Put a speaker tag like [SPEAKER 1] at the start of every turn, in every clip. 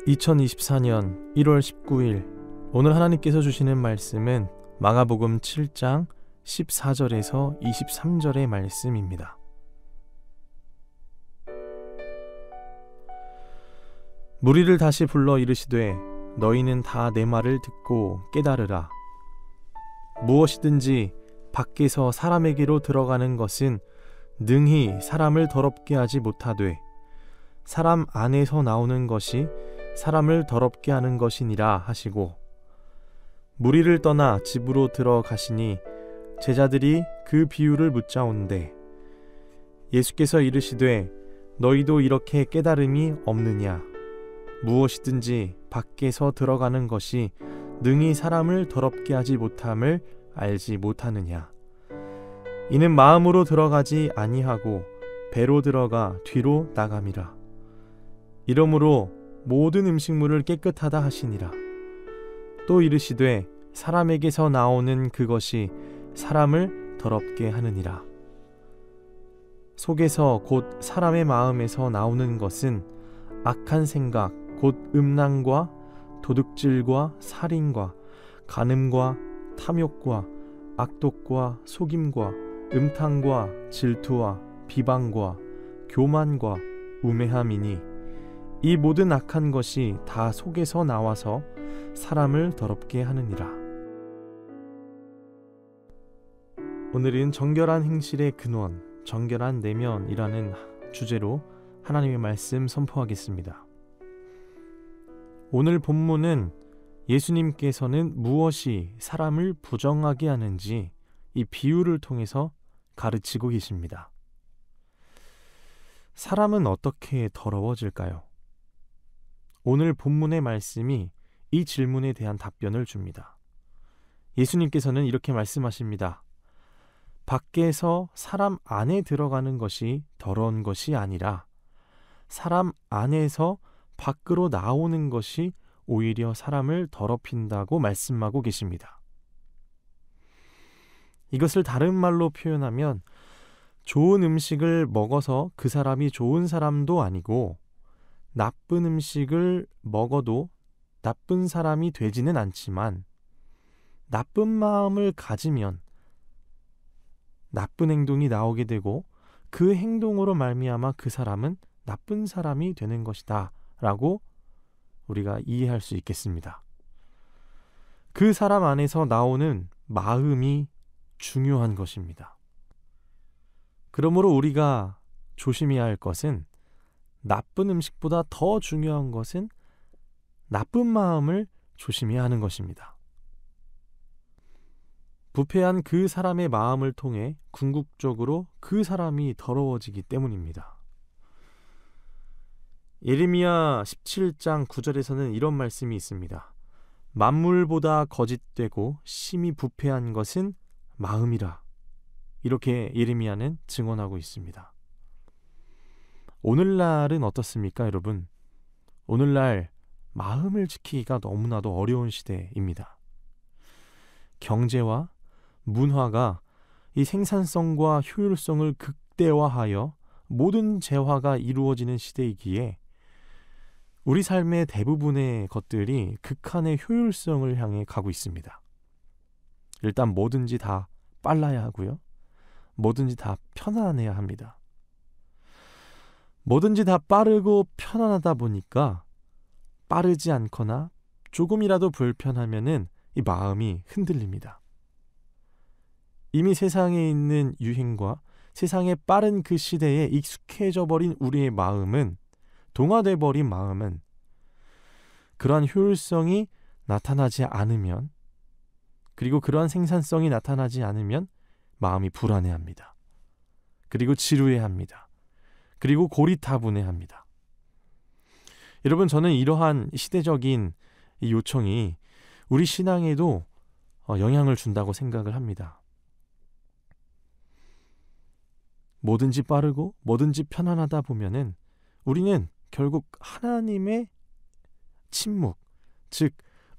[SPEAKER 1] 2024년 1월 19일 오늘 하나님께서 주시는 말씀은 마가복음 7장 14절에서 23절의 말씀입니다. 무리를 다시 불러 이르시되 너희는 다 내 말을 듣고 깨달으라. 무엇이든지 밖에서 사람에게로 들어가는 것은 능히 사람을 더럽게 하지 못하되 사람 안에서 나오는 것이 사람을 더럽게 하는 것이니라 하시고, 무리를 떠나 집으로 들어가시니 제자들이 그 비유를 묻자온대 예수께서 이르시되 너희도 이렇게 깨달음이 없느냐? 무엇이든지 밖에서 들어가는 것이 능히 사람을 더럽게 하지 못함을 알지 못하느냐? 이는 마음으로 들어가지 아니하고 배로 들어가 뒤로 나감이라. 이러므로 모든 음식물을 깨끗하다 하시니라. 또 이르시되 사람에게서 나오는 그것이 사람을 더럽게 하느니라. 속에서 곧 사람의 마음에서 나오는 것은 악한 생각 곧 음란과 도둑질과 살인과 간음과 탐욕과 악독과 속임과 음탕과 질투와 비방과 교만과 우매함이니 이 모든 악한 것이 다 속에서 나와서 사람을 더럽게 하느니라. 오늘은 정결한 행실의 근원, 정결한 내면이라는 주제로 하나님의 말씀 선포하겠습니다. 오늘 본문은 예수님께서는 무엇이 사람을 부정하게 하는지 이 비유를 통해서 가르치고 계십니다. 사람은 어떻게 더러워질까요? 오늘 본문의 말씀이 이 질문에 대한 답변을 줍니다. 예수님께서는 이렇게 말씀하십니다. 밖에서 사람 안에 들어가는 것이 더러운 것이 아니라 사람 안에서 밖으로 나오는 것이 오히려 사람을 더럽힌다고 말씀하고 계십니다. 이것을 다른 말로 표현하면 좋은 음식을 먹어서 그 사람이 좋은 사람도 아니고 나쁜 음식을 먹어도 나쁜 사람이 되지는 않지만 나쁜 마음을 가지면 나쁜 행동이 나오게 되고 그 행동으로 말미암아 그 사람은 나쁜 사람이 되는 것이다 라고 우리가 이해할 수 있겠습니다. 그 사람 안에서 나오는 마음이 중요한 것입니다. 그러므로 우리가 조심해야 할 것은 나쁜 음식보다 더 중요한 것은 나쁜 마음을 조심해야 하는 것입니다. 부패한 그 사람의 마음을 통해 궁극적으로 그 사람이 더러워지기 때문입니다. 예레미야 17장 9절에서는 이런 말씀이 있습니다. 만물보다 거짓되고 심히 부패한 것은 마음이라. 이렇게 예레미야는 증언하고 있습니다. 오늘날은 어떻습니까, 여러분? 오늘날 마음을 지키기가 너무나도 어려운 시대입니다. 경제와 문화가 이 생산성과 효율성을 극대화하여 모든 재화가 이루어지는 시대이기에 우리 삶의 대부분의 것들이 극한의 효율성을 향해 가고 있습니다. 일단 뭐든지 다 빨라야 하고요. 뭐든지 다 편안해야 합니다. 뭐든지 다 빠르고 편안하다 보니까 빠르지 않거나 조금이라도 불편하면은 이 마음이 흔들립니다. 이미 세상에 있는 유행과 세상의 빠른 그 시대에 익숙해져 버린 우리의 마음은, 동화돼 버린 마음은 그러한 효율성이 나타나지 않으면, 그리고 그러한 생산성이 나타나지 않으면 마음이 불안해합니다. 그리고 지루해합니다. 그리고 고리타분해합니다. 여러분, 저는 이러한 시대적인 이 요청이 우리 신앙에도 영향을 준다고 생각을 합니다. 뭐든지 빠르고 뭐든지 편안하다 보면은 우리는 결국 하나님의 침묵, 즉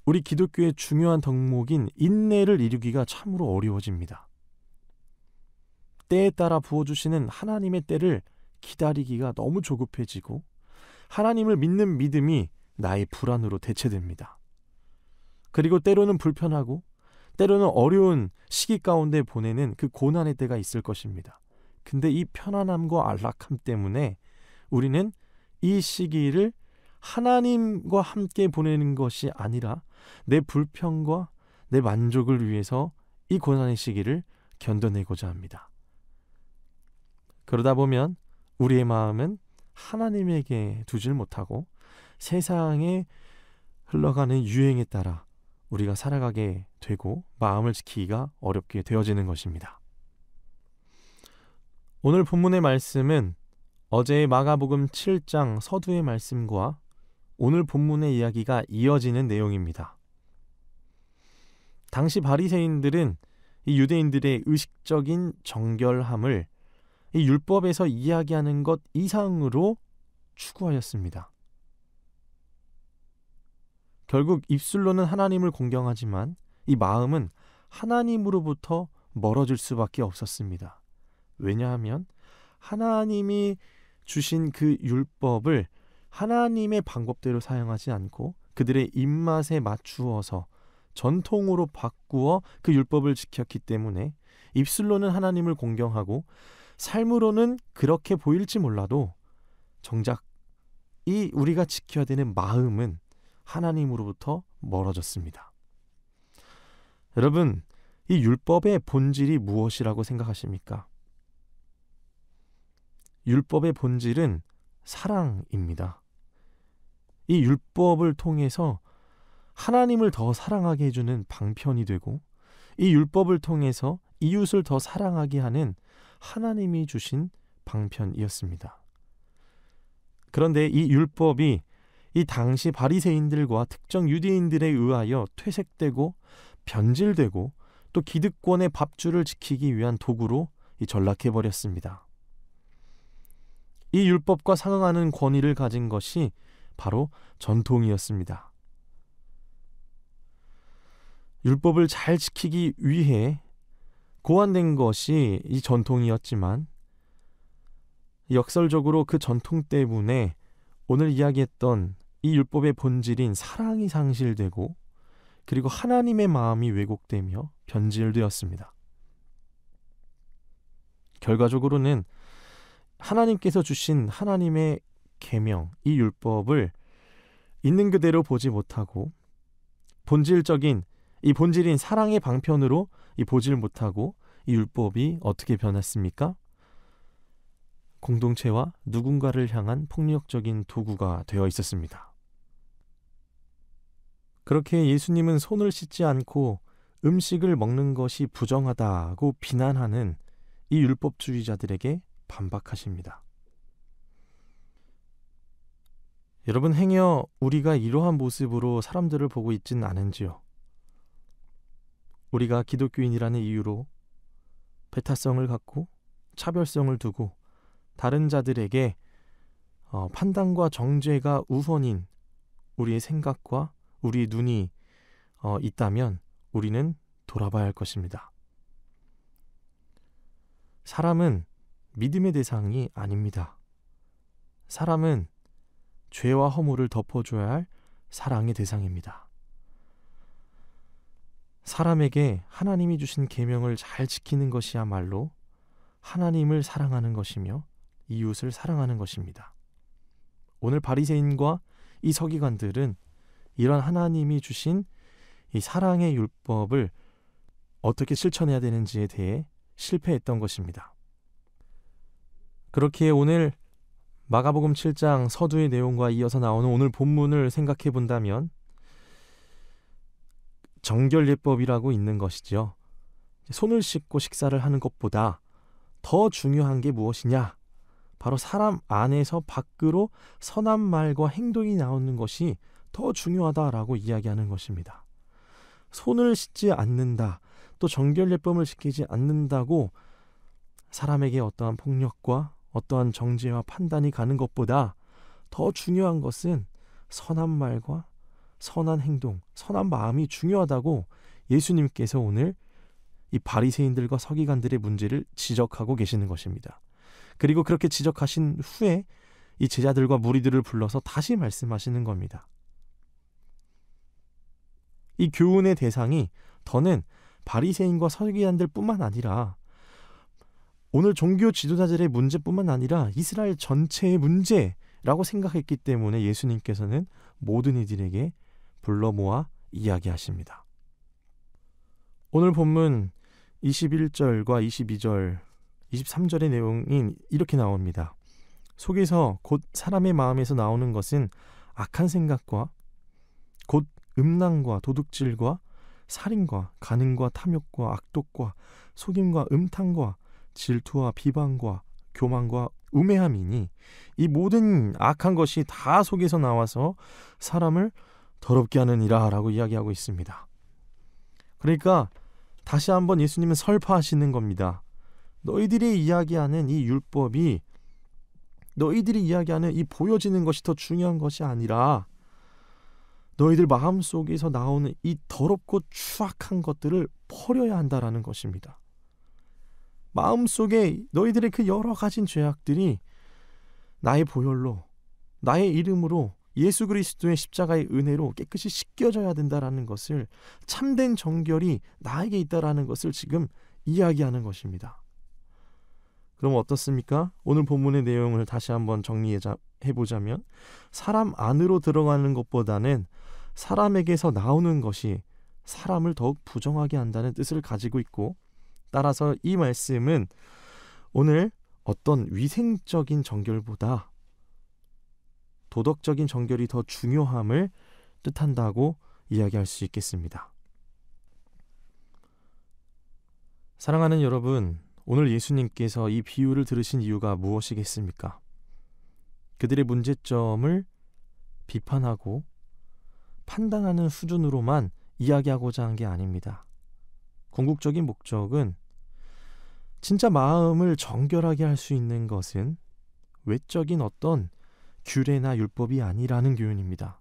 [SPEAKER 1] 우리 기독교의 중요한 덕목인 인내를 이루기가 참으로 어려워집니다. 때에 따라 부어주시는 하나님의 때를 기다리기가 너무 조급해지고 하나님을 믿는 믿음이 나의 불안으로 대체됩니다. 그리고 때로는 불편하고 때로는 어려운 시기 가운데 보내는 그 고난의 때가 있을 것입니다. 근데 이 편안함과 안락함 때문에 우리는 이 시기를 하나님과 함께 보내는 것이 아니라 내 불평과 내 만족을 위해서 이 고난의 시기를 견뎌내고자 합니다. 그러다 보면 우리의 마음은 하나님에게 두질 못하고 세상에 흘러가는 유행에 따라 우리가 살아가게 되고 마음을 지키기가 어렵게 되어지는 것입니다. 오늘 본문의 말씀은 어제의 마가복음 7장 서두의 말씀과 오늘 본문의 이야기가 이어지는 내용입니다. 당시 바리새인들은 이 유대인들의 의식적인 정결함을 이 율법에서 이야기하는 것 이상으로 추구하였습니다. 결국 입술로는 하나님을 공경하지만 이 마음은 하나님으로부터 멀어질 수밖에 없었습니다. 왜냐하면 하나님이 주신 그 율법을 하나님의 방법대로 사용하지 않고 그들의 입맛에 맞추어서 전통으로 바꾸어 그 율법을 지켰기 때문에 입술로는 하나님을 공경하고 삶으로는 그렇게 보일지 몰라도 정작 이 우리가 지켜야 되는 마음은 하나님으로부터 멀어졌습니다. 여러분, 이 율법의 본질이 무엇이라고 생각하십니까? 율법의 본질은 사랑입니다. 이 율법을 통해서 하나님을 더 사랑하게 해주는 방편이 되고 이 율법을 통해서 이웃을 더 사랑하게 하는 하나님이 주신 방편이었습니다. 그런데 이 율법이 이 당시 바리새인들과 특정 유대인들에 의하여 퇴색되고 변질되고 또 기득권의 밥줄을 지키기 위한 도구로 전락해버렸습니다. 이 율법과 상응하는 권위를 가진 것이 바로 전통이었습니다. 율법을 잘 지키기 위해 고안된 것이 이 전통이었지만 역설적으로 그 전통 때문에 오늘 이야기했던 이 율법의 본질인 사랑이 상실되고 그리고 하나님의 마음이 왜곡되며 변질되었습니다. 결과적으로는 하나님께서 주신 하나님의 계명, 이 율법을 있는 그대로 보지 못하고 본질인 사랑의 방편으로 보질 못하고 이 율법이 어떻게 변했습니까? 공동체와 누군가를 향한 폭력적인 도구가 되어 있었습니다. 그렇게 예수님은 손을 씻지 않고 음식을 먹는 것이 부정하다고 비난하는 이 율법주의자들에게 반박하십니다. 여러분, 행여 우리가 이러한 모습으로 사람들을 보고 있지는 않은지요? 우리가 기독교인이라는 이유로 배타성을 갖고 차별성을 두고 다른 자들에게 판단과 정죄가 우선인 우리의 생각과 우리의 눈이 있다면 우리는 돌아봐야 할 것입니다. 사람은 믿음의 대상이 아닙니다. 사람은 죄와 허물을 덮어줘야 할 사랑의 대상입니다. 사람에게 하나님이 주신 계명을 잘 지키는 것이야말로 하나님을 사랑하는 것이며 이웃을 사랑하는 것입니다. 오늘 바리새인과 이 서기관들은 이런 하나님이 주신 이 사랑의 율법을 어떻게 실천해야 되는지에 대해 실패했던 것입니다. 그렇기에 오늘 마가복음 7장 서두의 내용과 이어서 나오는 오늘 본문을 생각해 본다면 정결예법이라고 있는 것이죠. 손을 씻고 식사를 하는 것보다 더 중요한 게 무엇이냐? 바로 사람 안에서 밖으로 선한 말과 행동이 나오는 것이 더 중요하다라고 이야기하는 것입니다. 손을 씻지 않는다, 또 정결예법을 지키지 않는다고 사람에게 어떠한 폭력과 어떠한 정죄와 판단이 가는 것보다 더 중요한 것은 선한 말과 선한 행동, 선한 마음이 중요하다고 예수님께서 오늘 이 바리새인들과 서기관들의 문제를 지적하고 계시는 것입니다. 그리고 그렇게 지적하신 후에 이 제자들과 무리들을 불러서 다시 말씀하시는 겁니다. 이 교훈의 대상이 더는 바리새인과 서기관들 뿐만 아니라 오늘 종교 지도자들의 문제뿐만 아니라 이스라엘 전체의 문제라고 생각했기 때문에 예수님께서는 모든 이들에게 불러 모아 이야기하십니다. 오늘 본문 21절과 22절, 23절의 내용이 이렇게 나옵니다. 속에서 곧 사람의 마음에서 나오는 것은 악한 생각과 곧 음란과 도둑질과 살인과 간음과 탐욕과 악독과 속임과 음탕과 질투와 비방과 교만과 우매함이니 이 모든 악한 것이 다 속에서 나와서 사람을 더럽게 하느니라 라고 이야기하고 있습니다. 그러니까 다시 한번 예수님은 설파하시는 겁니다. 너희들이 이야기하는 이 율법이, 너희들이 이야기하는 이 보여지는 것이 더 중요한 것이 아니라 너희들 마음속에서 나오는 이 더럽고 추악한 것들을 버려야 한다라는 것입니다. 마음속에 너희들의 그 여러 가지 죄악들이 나의 보혈로, 나의 이름으로, 예수 그리스도의 십자가의 은혜로 깨끗이 씻겨져야 된다라는 것을, 참된 정결이 나에게 있다라는 것을 지금 이야기하는 것입니다. 그럼 어떻습니까? 오늘 본문의 내용을 다시 한번 정리해보자면 사람 안으로 들어가는 것보다는 사람에게서 나오는 것이 사람을 더욱 부정하게 한다는 뜻을 가지고 있고, 따라서 이 말씀은 오늘 어떤 위생적인 정결보다 도덕적인 정결이 더 중요함을 뜻한다고 이야기할 수 있겠습니다. 사랑하는 여러분, 오늘 예수님께서 이 비유를 들으신 이유가 무엇이겠습니까? 그들의 문제점을 비판하고 판단하는 수준으로만 이야기하고자 한 게 아닙니다. 궁극적인 목적은 진짜 마음을 정결하게 할 수 있는 것은 외적인 어떤 규례나 율법이 아니라는 교훈입니다.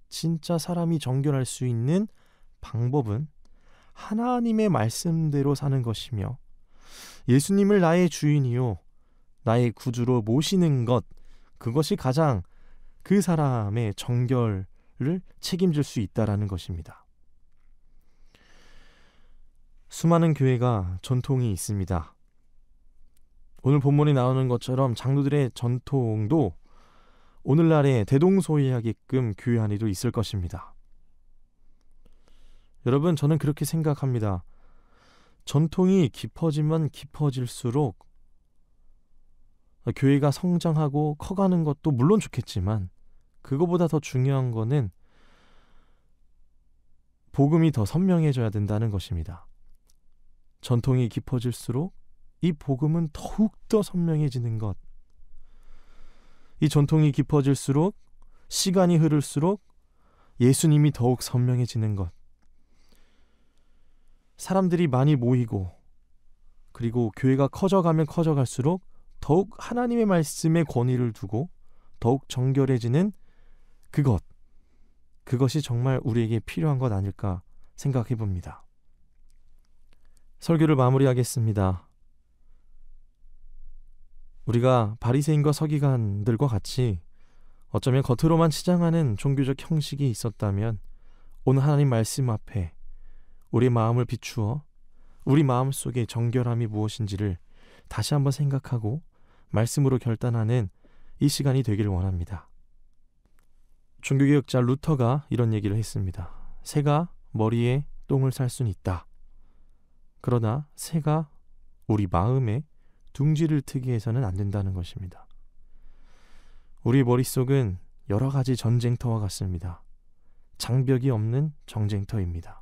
[SPEAKER 1] 진짜 사람이 정결할 수 있는 방법은 하나님의 말씀대로 사는 것이며 예수님을 나의 주인이요 나의 구주로 모시는 것, 그것이 가장 그 사람의 정결을 책임질 수 있다라는 것입니다. 수많은 교회가 전통이 있습니다. 오늘 본문에 나오는 것처럼 장로들의 전통도 오늘날에 대동소이하게끔 교회 안에도 있을 것입니다. 여러분, 저는 그렇게 생각합니다. 전통이 깊어지면 깊어질수록 교회가 성장하고 커가는 것도 물론 좋겠지만 그거보다 더 중요한 거는 복음이 더 선명해져야 된다는 것입니다. 전통이 깊어질수록 이 복음은 더욱더 선명해지는 것. 이 전통이 깊어질수록, 시간이 흐를수록 예수님이 더욱 선명해지는 것. 사람들이 많이 모이고 그리고 교회가 커져가면 커져갈수록 더욱 하나님의 말씀에 권위를 두고 더욱 정결해지는 그것이 정말 우리에게 필요한 것 아닐까 생각해 봅니다. 설교를 마무리하겠습니다. 우리가 바리새인과 서기관들과 같이 어쩌면 겉으로만 치장하는 종교적 형식이 있었다면 오늘 하나님 말씀 앞에 우리 마음을 비추어 우리 마음속의 정결함이 무엇인지를 다시 한번 생각하고 말씀으로 결단하는 이 시간이 되기를 원합니다. 종교개혁자 루터가 이런 얘기를 했습니다. 새가 머리에 똥을 쌀 수는 있다. 그러나 새가 우리 마음에 둥지를 트게 해서는 안 된다는 것입니다. 우리 머릿속은 여러 가지 전쟁터와 같습니다. 장벽이 없는 정쟁터입니다.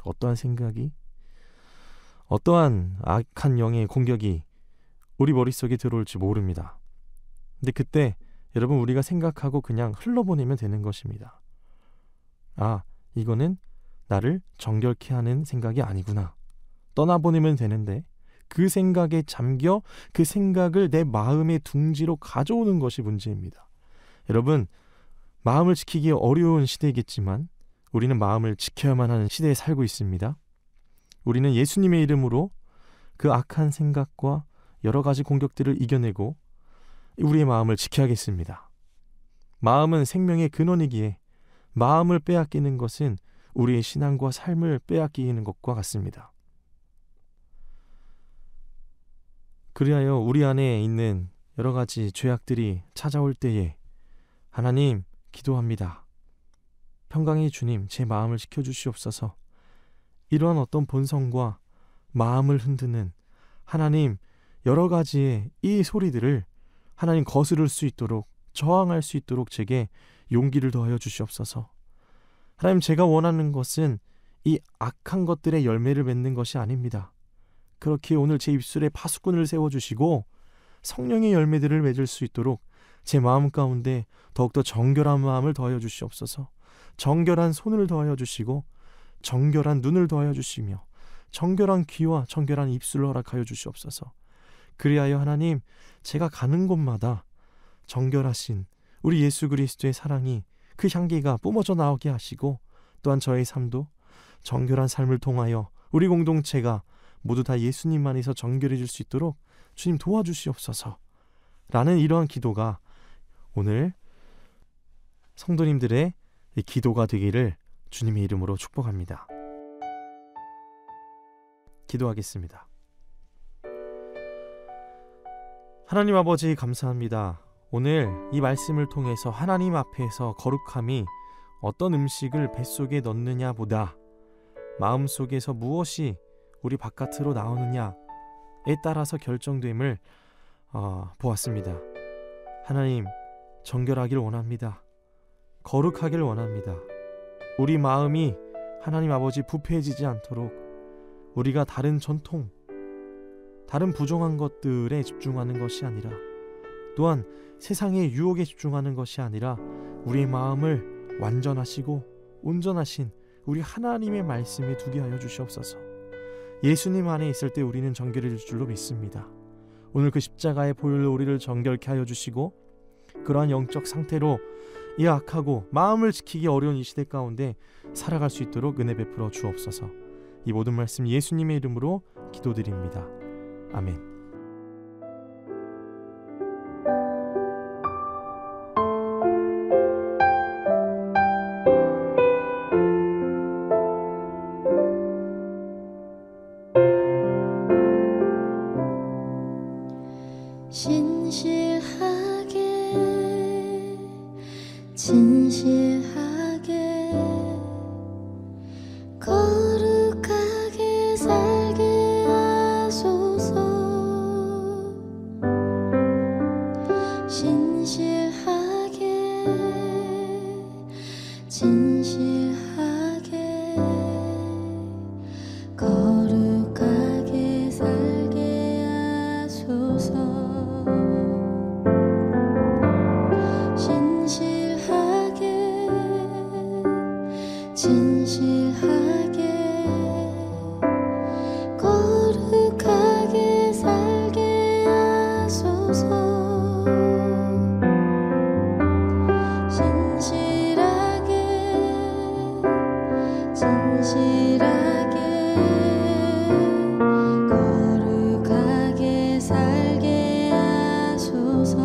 [SPEAKER 1] 어떠한 생각이, 어떠한 악한 영의 공격이 우리 머릿속에 들어올지 모릅니다. 근데 그때 여러분, 우리가 생각하고 그냥 흘러보내면 되는 것입니다. 아, 이거는 나를 정결케 하는 생각이 아니구나. 떠나보내면 되는데 그 생각에 잠겨 그 생각을 내 마음의 둥지로 가져오는 것이 문제입니다. 여러분, 마음을 지키기 어려운 시대이겠지만 우리는 마음을 지켜야만 하는 시대에 살고 있습니다. 우리는 예수님의 이름으로 그 악한 생각과 여러 가지 공격들을 이겨내고 우리의 마음을 지켜야겠습니다. 마음은 생명의 근원이기에 마음을 빼앗기는 것은 우리의 신앙과 삶을 빼앗기는 것과 같습니다. 그리하여 우리 안에 있는 여러 가지 죄악들이 찾아올 때에 하나님 기도합니다. 평강의 주님, 제 마음을 지켜주시옵소서. 이러한 어떤 본성과 마음을 흔드는 하나님 여러 가지의 이 소리들을 하나님 거스를 수 있도록, 저항할 수 있도록 제게 용기를 더하여 주시옵소서. 하나님, 제가 원하는 것은 이 악한 것들의 열매를 맺는 것이 아닙니다. 그렇게 오늘 제 입술에 파수꾼을 세워주시고 성령의 열매들을 맺을 수 있도록 제 마음 가운데 더욱더 정결한 마음을 더하여 주시옵소서. 정결한 손을 더하여 주시고 정결한 눈을 더하여 주시며 정결한 귀와 정결한 입술을 허락하여 주시옵소서. 그리하여 하나님, 제가 가는 곳마다 정결하신 우리 예수 그리스도의 사랑이, 그 향기가 뿜어져 나오게 하시고, 또한 저의 삶도 정결한 삶을 통하여 우리 공동체가 모두 다 예수님 안에서 정결해질 수 있도록 주님 도와주시옵소서 라는 이러한 기도가 오늘 성도님들의 기도가 되기를 주님의 이름으로 축복합니다. 기도하겠습니다. 하나님 아버지, 감사합니다. 오늘 이 말씀을 통해서 하나님 앞에서 거룩함이 어떤 음식을 뱃속에 넣느냐 보다 마음속에서 무엇이 우리 바깥으로 나오느냐에 따라서 결정됨을 보았습니다. 하나님, 정결하길 원합니다. 거룩하길 원합니다. 우리 마음이 하나님 아버지 부패해지지 않도록 우리가 다른 전통, 다른 부정한 것들에 집중하는 것이 아니라, 또한 세상의 유혹에 집중하는 것이 아니라 우리의 마음을 완전하시고 온전하신 우리 하나님의 말씀에 두게 하여 주시옵소서. 예수님 안에 있을 때 우리는 정결해질 줄로 믿습니다. 오늘 그 십자가의 보혈로 우리를 정결케 하여 주시고, 그러한 영적 상태로 이 악하고 마음을 지키기 어려운 이 시대 가운데 살아갈 수 있도록 은혜 베풀어 주옵소서. 이 모든 말씀 예수님의 이름으로 기도드립니다. 아멘.
[SPEAKER 2] 진실하게 거룩하게 살게 하소서. 진실하게 거룩하게 살게 하소서. 진실하게 거룩하게 살게 하소서. 진실하게 거룩하게 살게 하소서.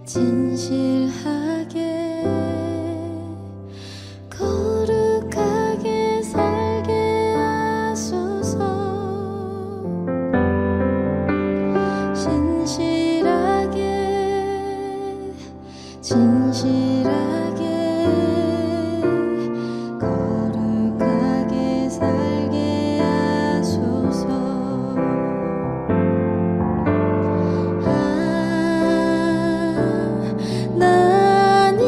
[SPEAKER 2] 진실하게 거룩하게 살게 하소서. 진실하게 거룩하게 살게 하소서. 나님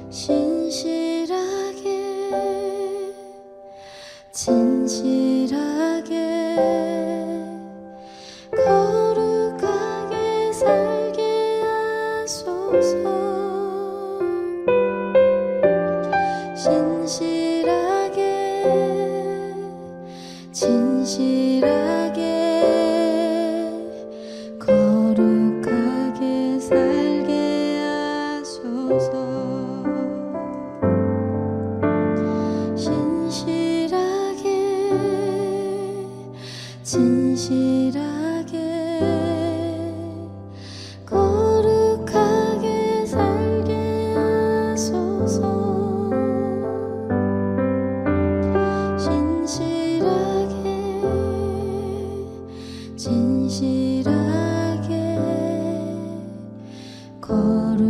[SPEAKER 2] 신실하게 진실하게 거룩하게 살게 하소서. 신실하게 진실하게 거룩하게 살게 하소서. 신실하게 진실하게 거룩하게 살게 하소서. 신실하게 진실하게 거룩하게